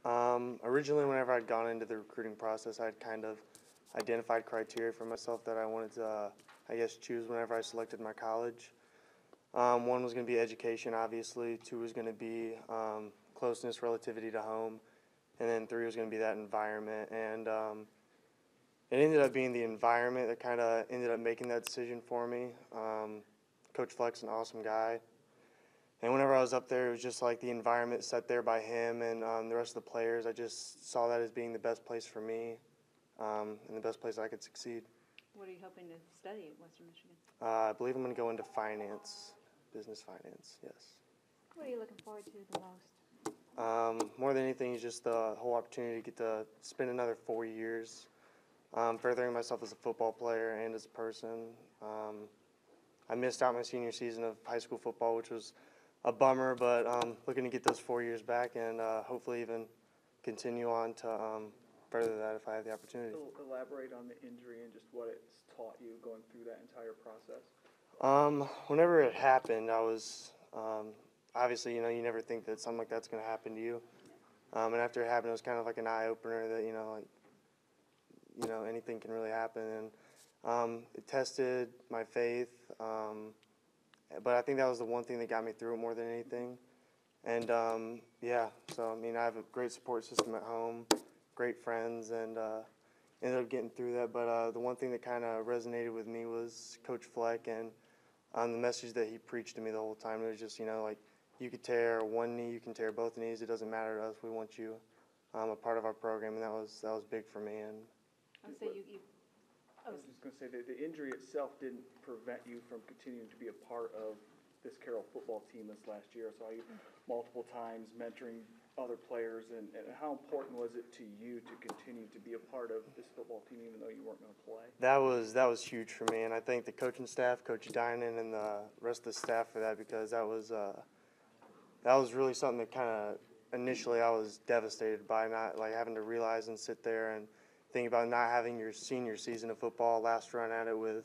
Originally, whenever I'd gone into the recruiting process, I'd kind of identified criteria for myself that I wanted to, I guess, choose whenever I selected my college. One was going to be education, obviously. Two was going to be closeness, relativity to home. And then three was going to be that environment. And it ended up being the environment that kind of ended up making that decision for me. Coach Fleck's an awesome guy. And whenever I was up there, it was just like the environment set there by him and the rest of the players. I just saw that as being the best place for me and the best place I could succeed. What are you hoping to study at Western Michigan? I believe I'm going to go into finance, business finance, yes. What are you looking forward to the most? More than anything is just the whole opportunity to get to spend another 4 years furthering myself as a football player and as a person. I missed out my senior season of high school football, which was a bummer, but looking to get those 4 years back and hopefully even continue on to further that if I have the opportunity. Elaborate on the injury and just what it's taught you going through that entire process. Whenever it happened, I was obviously, you never think that something like that's going to happen to you. And after it happened, it was kind of like an eye-opener that, anything can really happen. And it tested my faith. But I think that was the one thing that got me through it more than anything. And, yeah, so, I have a great support system at home, great friends, and ended up getting through that. But the one thing that kind of resonated with me was Coach Fleck and the message that he preached to me the whole time. It was just, you could tear one knee, you can tear both knees. It doesn't matter to us. We want you a part of our program, and that was big for me. And I would say I was just going to say that the injury itself didn't prevent you from continuing to be a part of this Carroll football team this last year. I saw you multiple times mentoring other players, and how important was it to you to continue to be a part of this football team even though you weren't going to play? that was huge for me, and I thank the coaching staff, Coach Dinan, and the rest of the staff for that, because that was really something that kind of initially I was devastated by, not having to realize and sit there and think about not having your senior season of football, last run at it with,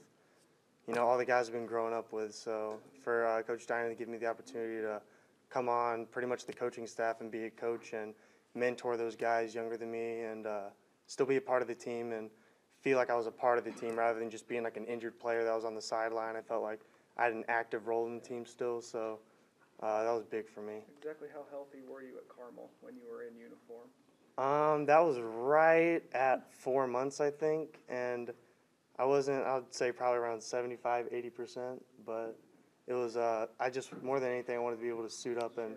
all the guys I've been growing up with. So for Coach Dinan to give me the opportunity to come on pretty much the coaching staff and be a coach and mentor those guys younger than me and still be a part of the team and feel like I was a part of the team rather than just being like an injured player that was on the sideline. I felt like I had an active role in the team still, so that was big for me. Exactly how healthy were you at Carmel when you were in uniform? That was right at 4 months, I think, and I would say probably around 75, 80%, but it was, more than anything, I wanted to be able to suit up and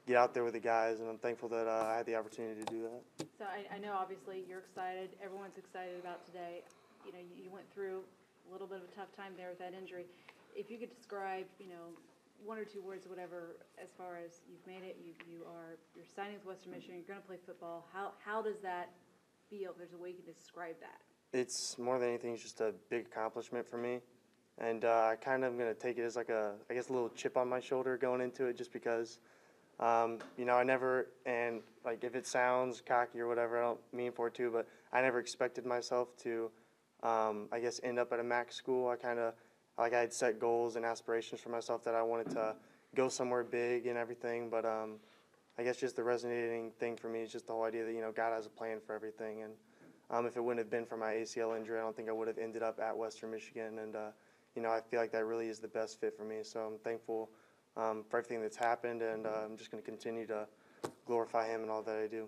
get out there with the guys, and I'm thankful that I had the opportunity to do that. So I know obviously you're excited, everyone's excited about today. You went through a little bit of a tough time there with that injury. If you could describe, one or two words, whatever, as far as you've made it, you're signing with Western Michigan, you're going to play football. How does that feel? If there's a way you can describe that. It's more than anything, it's just a big accomplishment for me, and I kind of am going to take it as like a little chip on my shoulder going into it, just because, I never, and like if it sounds cocky or whatever, I don't mean for it to, but I never expected myself to, end up at a MAC school. I had set goals and aspirations for myself that I wanted to go somewhere big and everything, but I guess just the resonating thing for me is just the whole idea that, God has a plan for everything, and if it wouldn't have been for my ACL injury, I don't think I would have ended up at Western Michigan, and, I feel like that really is the best fit for me, so I'm thankful for everything that's happened, and I'm just going to continue to glorify him in all that I do.